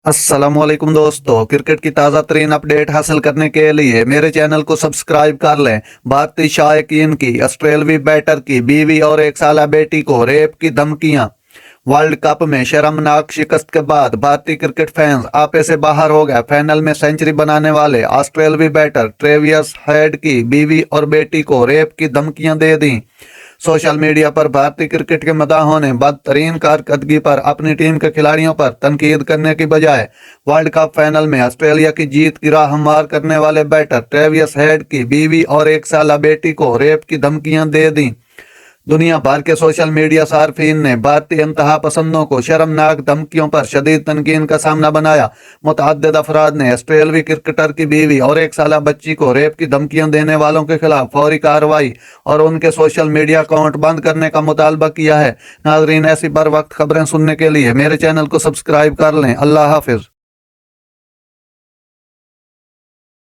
अस्सलामुअलैकुम दोस्तों, क्रिकेट की ताज़ा तरीन अपडेट हासिल करने के लिए मेरे चैनल को सब्सक्राइब कर लें। भारतीय शायकीन की ऑस्ट्रेलवी बैटर की बीवी और 1 साला बेटी को रेप की धमकियां। वर्ल्ड कप में शर्मनाक शिकस्त के बाद भारतीय क्रिकेट फैंस आपे से बाहर हो गए। फाइनल में सेंचुरी बनाने वाले ऑस्ट्रेलवी बैटर ट्रेविस हेड की बीवी और बेटी को रेप की धमकियां दे दी। सोशल मीडिया पर भारतीय क्रिकेट के मदाहों ने बदतरीन कारकर्दगी पर अपनी टीम के खिलाड़ियों पर तनकीद करने की बजाय वर्ल्ड कप फाइनल में ऑस्ट्रेलिया की जीत की राह हमवार करने वाले बैटर ट्रेविस हेड की बीवी और 1 साला बेटी को रेप की धमकियां दे दी। दुनिया भर के सोशल मीडिया सार्फिन ने भारतीय इंतहा पसंदों को शर्मनाक धमकियों पर शदीद तनकीद का सामना बनाया। मुतअद्दिद अफराद ने ऑस्ट्रेलवी क्रिकेटर की बीवी और 1 साला बच्ची को रेप की धमकियां देने वालों के खिलाफ फौरी कार्रवाई और उनके सोशल मीडिया अकाउंट बंद करने का मुतालबा किया है। नाजरीन, ऐसी बर वक्त खबरें सुनने के लिए मेरे चैनल को सब्सक्राइब कर लें। अल्लाह हाफिज।